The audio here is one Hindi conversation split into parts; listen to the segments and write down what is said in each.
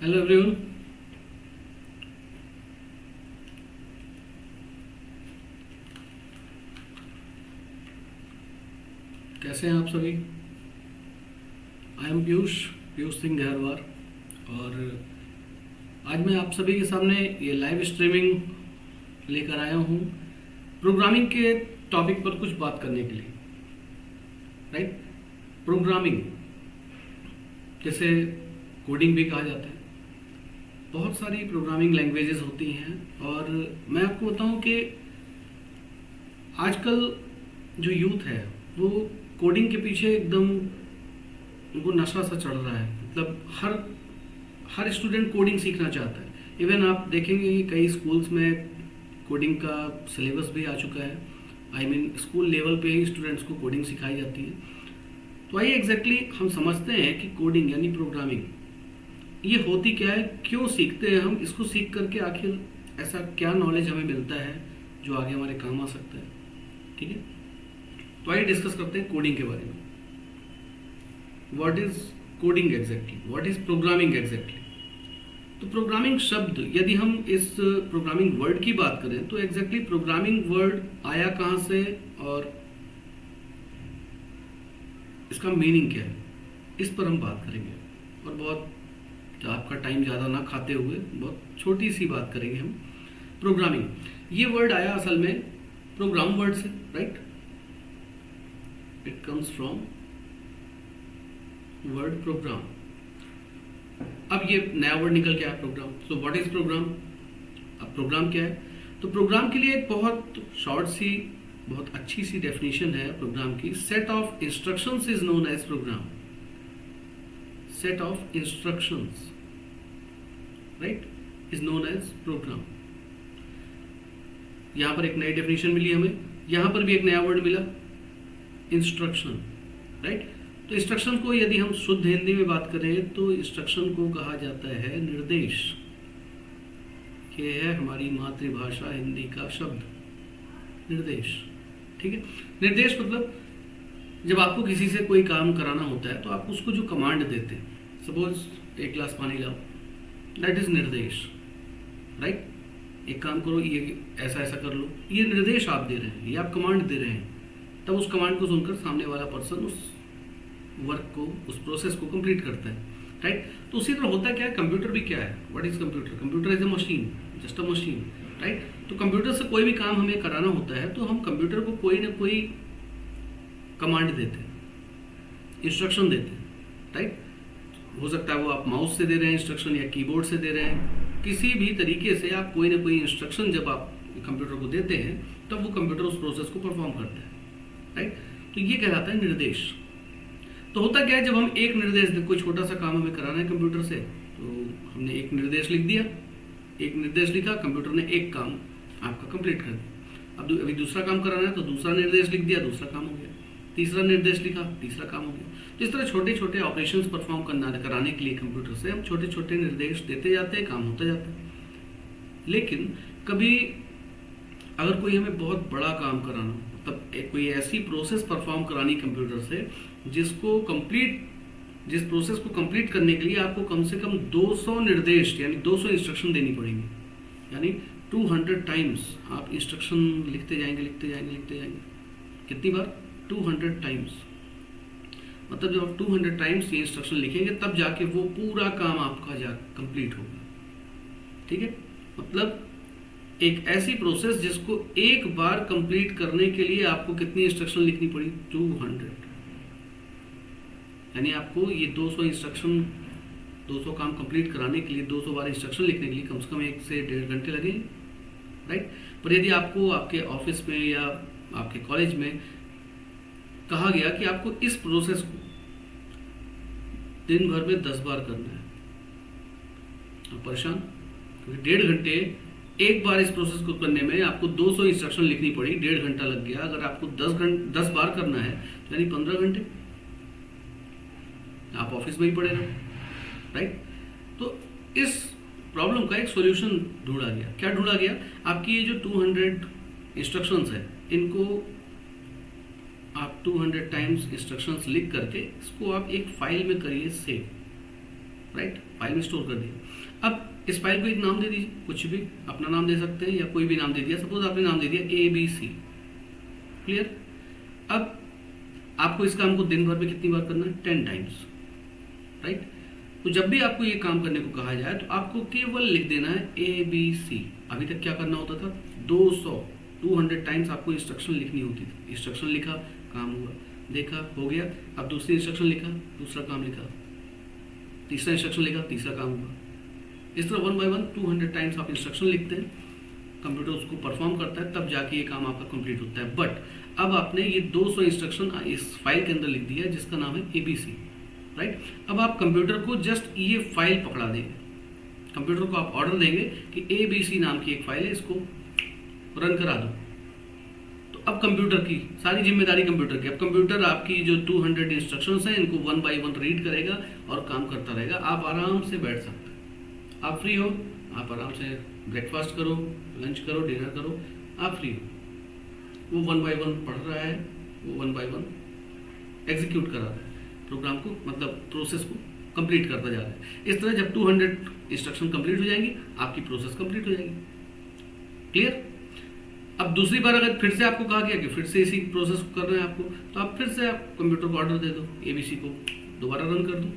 Hello everyone. कैसे हैं आप सभी? I am Piyush Piyush Singh Gaharwar. और आज मैं आप सभी के सामने ये लाइव स्ट्रीमिंग लेकर आया हूँ प्रोग्रामिंग के टॉपिक पर कुछ बात करने के लिए। राइट, प्रोग्रामिंग जैसे कोडिंग भी कहा जाता है। बहुत सारी प्रोग्रामिंग लैंग्वेजेस होती हैं और मैं आपको बताऊं कि आजकल जो यूथ है वो कोडिंग के पीछे एकदम उनको नशा सा चढ़ रहा है। मतलब हर स्टूडेंट कोडिंग सीखना चाहता है। इवन आप देखेंगे कि कई स्कूल्स में कोडिंग का सिलेबस भी आ चुका है। आई मीन स्कूल लेवल पे ही स्टूडेंट्स को कोडिंग सिखाई जाती है। तो आइए एग्जैक्टली हम समझते हैं कि कोडिंग यानी प्रोग्रामिंग ये होती क्या है, क्यों सीखते हैं हम इसको, सीख करके आखिर ऐसा क्या नॉलेज हमें मिलता है जो आगे हमारे काम आ सकता है। ठीक है, तो आइए डिस्कस करते हैं कोडिंग के बारे में। What is coding exactly, what is programming exactly. तो प्रोग्रामिंग शब्द, यदि हम इस प्रोग्रामिंग वर्ड की बात करें तो एग्जैक्टली प्रोग्रामिंग वर्ड आया कहां से और इसका मीनिंग क्या है, इस पर हम बात करेंगे। और बहुत आपका टाइम ज़्यादा ना खाते हुए बहुत छोटी सी बात करेंगे हम। प्रोग्रामिंग, ये वर्ड आया असल में प्रोग्राम वर्ड से। Right, it comes from word program. अब ये नया वर्ड निकल के आया program. So what is program. अब प्रोग्राम क्या है, तो प्रोग्राम के लिए एक बहुत शॉर्ट सी बहुत अच्छी सी डेफिनेशन है प्रोग्राम की। Set of instructions is known as program. Set of instructions, right, is known as program. यहां पर एक नई डेफिनेशन मिली हमें, यहां पर भी एक नया वर्ड मिला, इंस्ट्रक्शन। राइट, तो इंस्ट्रक्शन को यदि हम शुद्ध हिंदी में बात करें तो इंस्ट्रक्शन को कहा जाता है निर्देश। ये है हमारी मातृभाषा हिंदी का शब्द निर्देश। ठीक है, निर्देश मतलब जब आपको किसी से कोई काम कराना होता है तो आप उसको जो कमांड देते हैं, सपोज एक गिलास पानी लाओ, दैट इज निर्देश। राइट, एक काम करो, ये ऐसा ऐसा कर लो, ये निर्देश आप दे रहे हैं, ये आप कमांड दे रहे हैं। तब उस कमांड को सुनकर सामने वाला पर्सन उस वर्क को, उस प्रोसेस को कंप्लीट करता है। राइट, तो उसी तरह होता क्या है, कंप्यूटर भी क्या है, what is computer. Computer is a machine, just a machine. Right, तो कंप्यूटर से कोई भी काम हमें कराना होता है तो हम कंप्यूटर को कोई ना कोई कमांड देते हैं, इंस्ट्रक्शन देते हैं। राइट, हो सकता है वो आप माउस से दे रहे हैं इंस्ट्रक्शन या कीबोर्ड से दे रहे हैं, किसी भी तरीके से आप कोई ना कोई इंस्ट्रक्शन जब आप कंप्यूटर को देते हैं तब वो कंप्यूटर उस प्रोसेस को परफॉर्म करता है। राइट, तो ये कहलाता है निर्देश। तो होता क्या है, जब हम एक निर्देश, कोई छोटा सा काम हमें कराना है कंप्यूटर से, तो हमने एक निर्देश लिख दिया, एक निर्देश लिखा, कंप्यूटर ने एक काम आपका कंप्लीट कर दिया। अब अभी दूसरा काम कराना है तो दूसरा निर्देश लिख दिया, दूसरा काम हो गया। तीसरा निर्देश लिखा, तीसरा काम हो गया। तो इस तरह छोटे छोटे ऑपरेशंस परफॉर्म कराने के लिए कंप्यूटर से हम छोटे छोटे निर्देश देते जाते हैं, काम होता जाता है। लेकिन कभी अगर कोई हमें बहुत बड़ा काम कराना हो, मतलब कोई ऐसी प्रोसेस परफॉर्म करानी कंप्यूटर से जिस प्रोसेस को कंप्लीट करने के लिए आपको कम से कम 200 निर्देश यानी 200 इंस्ट्रक्शन देनी पड़ेंगी। यानी 200 टाइम्स आप इंस्ट्रक्शन लिखते जाएंगे। कितनी बार? 200 टाइम्स। मतलब जब आप 200 टाइम्स ये इंस्ट्रक्शन लिखेंगे तब जाके वो पूरा काम आपका कंप्लीट होगा। ठीक है, मतलब एक ऐसी प्रोसेस जिसको एक बार कंप्लीट करने के लिए आपको कितनी इंस्ट्रक्शन लिखनी पड़ी? 200। यानी आपको ये 200 इंस्ट्रक्शन, 200 काम कंप्लीट कराने के लिए 200 बार इंस्ट्रक्शन लिखने के लिए कम से कम 1 से 1.5 घंटे लगेंगे। राइट, पर यदि आपको आपके ऑफिस में या आपके कॉलेज में कहा गया कि आपको इस प्रोसेस को दिन भर में 10 बार करना है, आप परेशान, क्योंकि 1.5 घंटे एक बार इस प्रोसेस को करने में आपको 200 इंस्ट्रक्शन लिखनी पड़ी, 1.5 घंटा लग गया। अगर आपको 10 बार करना है तो यानी 15 घंटे आप ऑफिस में ही पड़े रहे। राइट, तो इस प्रॉब्लम का एक सॉल्यूशन ढूंढा गया। क्या ढूंढा गया? आपकी ये जो 200 इंस्ट्रक्शंस है, इनको आप 200 टाइम्स इंस्ट्रक्शंस लिख करके इसको आप एक फाइल में करिए सेव। राइट, फाइल में स्टोर कर दिया। अब इस फाइल को एक नाम दे दीजिए, कुछ भी अपना नाम दे सकते हैं या कोई भी नाम दे दिया। सपोज आपने नाम दे दिया ABC। क्लियर। अब आपको इस काम को दिन भर में कितनी बार करना है? 10 टाइम्स, राइट। तो जब भी आपको ये काम करने को कहा जाए तो आपको केवल लिख देना है ABC। अभी तक क्या करना होता था? 200 टाइम्स आपको इंस्ट्रक्शन लिखनी होती थी। इंस्ट्रक्शन लिखा, काम हुआ, देखा, हो गया। अब दूसरी इंस्ट्रक्शन लिखा, दूसरा काम लिखा, तीसरा इंस्ट्रक्शन लिखा, तीसरा काम हुआ। इस तरह 1 बाय 1 200 टाइम्स आप इंस्ट्रक्शन लिखते हैं, कंप्यूटर उसको परफॉर्म करता है, तब जाके ये काम आपका कंप्लीट होता है। बट अब आपने ये 200 इंस्ट्रक्शन इस फाइल के अंदर लिख दिया जिसका नाम है ABC, राइट। अब आप कंप्यूटर को जस्ट ये फाइल पकड़ा देंगे, कंप्यूटर को आप ऑर्डर देंगे कि ABC नाम की एक फाइल है, इसको रन करा दो। तो अब कंप्यूटर की सारी जिम्मेदारी कंप्यूटर की। अब कंप्यूटर आपकी जो 200 इंस्ट्रक्शंस हैं इनको 1 बाय 1 रीड करेगा और काम करता रहेगा। आप आराम से बैठ सकते हैं, आप फ्री हो, आप आराम से ब्रेकफास्ट करो, लंच करो, डिनर करो, आप फ्री हो। वो 1 बाय 1 पढ़ रहा है, वो 1 बाय 1 एग्जीक्यूट करा रहा है प्रोग्राम को, मतलब प्रोसेस को कंप्लीट करता जा रहा है। इस तरह जब 200 इंस्ट्रक्शन कंप्लीट हो जाएंगी, आपकी प्रोसेस कंप्लीट हो जाएगी। क्लियर। अब दूसरी बार अगर फिर से आपको कहा गया कि फिर से इसी प्रोसेस को करना है आपको, तो आप फिर से आप कंप्यूटर को ऑर्डर दे दो, ABC को दोबारा रन कर दो,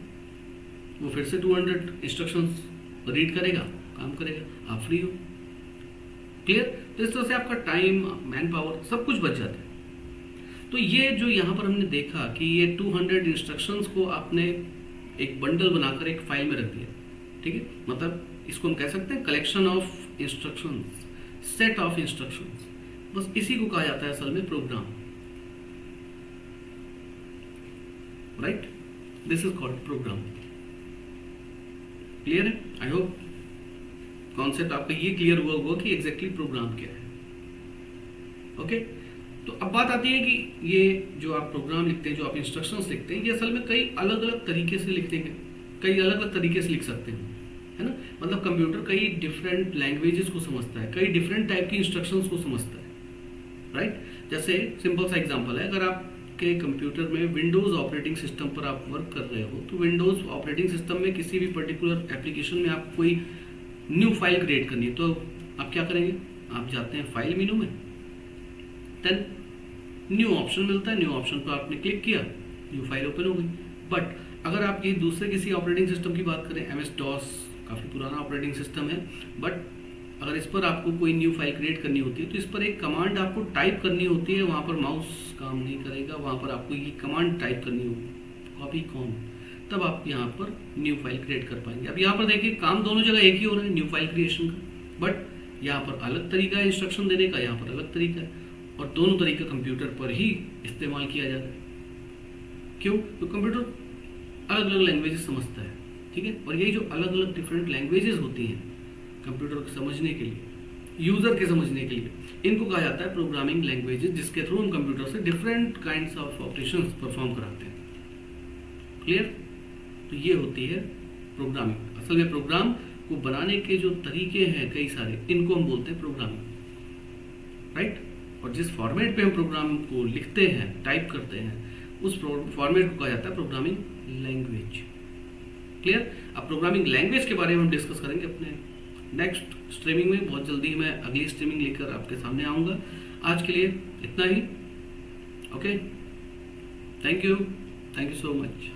वो फिर से 200 इंस्ट्रक्शंस रीड करेगा, काम करेगा, आप फ्री हो। क्लियर। तो इस तरह से आपका टाइम, मैन पावर सब कुछ बच जाता है। तो ये जो यहाँ पर हमने देखा कि ये 200 इंस्ट्रक्शंस को आपने एक बंडल बनाकर एक फाइल में रख दिया, ठीक है। मतलब इसको हम कह सकते हैं collection of instructions, set of instructions. बस इसी को कहा जाता है असल में program, right. This is called program. Clear है? आई होप कॉन्सेप्ट आपका ये क्लियर हुआ होगा कि एग्जैक्टली प्रोग्राम क्या है। ओके। तो अब बात आती है कि ये जो आप प्रोग्राम लिखते हैं, जो आप इंस्ट्रक्शंस लिखते हैं, ये असल में कई अलग अलग तरीके से लिखते हैं, कई अलग अलग तरीके से लिख सकते हैं, है ना। मतलब कंप्यूटर कई डिफरेंट लैंग्वेजेस को समझता है, कई डिफरेंट टाइप की इंस्ट्रक्शंस को समझता है, राइट। जैसे सिंपल सा एग्जांपल है, अगर आपके कंप्यूटर में विंडोज ऑपरेटिंग सिस्टम पर आप वर्क कर रहे हो, तो विंडोज ऑपरेटिंग सिस्टम में किसी भी पर्टिकुलर एप्लीकेशन में आप कोई न्यू फाइल क्रिएट करनी है, तो आप क्या करेंगे? आप जाते हैं फाइल मेनू में, देन न्यू ऑप्शन मिलता है, न्यू ऑप्शन पर आपने क्लिक किया, न्यू फाइल ओपन हो गई। बट अगर आप ये दूसरे किसी ऑपरेटिंग सिस्टम की बात करें, MS-DOS काफ़ी पुराना ऑपरेटिंग सिस्टम है, बट अगर इस पर आपको कोई न्यू फाइल क्रिएट करनी होती है तो इस पर एक कमांड आपको टाइप करनी होती है, वहाँ पर माउस काम नहीं करेगा, वहाँ पर आपको ये कमांड टाइप करनी होगी, कॉपी कॉम, तब आप यहाँ पर न्यू फाइल क्रिएट कर पाएंगे। अब यहाँ पर देखिए काम दोनों जगह एक ही हो रहा है, न्यू फाइल क्रिएशन का, बट यहाँ पर अलग तरीका है इंस्ट्रक्शन देने का, यहाँ पर अलग तरीका है, और दोनों तरीका कंप्यूटर पर ही इस्तेमाल किया जाता है। क्यों? तो कंप्यूटर अलग अलग लैंग्वेजेस समझता है, ठीक है। और यही जो अलग अलग डिफरेंट लैंग्वेजेस होती हैं कंप्यूटर को समझने के लिए, यूजर के समझने के लिए, इनको कहा जाता है प्रोग्रामिंग लैंग्वेजेस, जिसके थ्रू हम कंप्यूटर से different kinds of operations perform कराते हैं। क्लियर। तो ये होती है प्रोग्रामिंग। असल में प्रोग्राम को बनाने के जो तरीके हैं कई सारे, इनको हम बोलते हैं प्रोग्रामिंग, राइट। और जिस फॉर्मेट पे हम प्रोग्राम को लिखते हैं, टाइप करते हैं, उस फॉर्मेट को कहा जाता है प्रोग्रामिंग लैंग्वेज। क्लियर। अब प्रोग्रामिंग लैंग्वेज के बारे में हम डिस्कस करेंगे अपने नेक्स्ट स्ट्रीमिंग में। बहुत जल्दी मैं अगली स्ट्रीमिंग लेकर आपके सामने आऊँगा। आज के लिए इतना ही। Okay, thank you so much.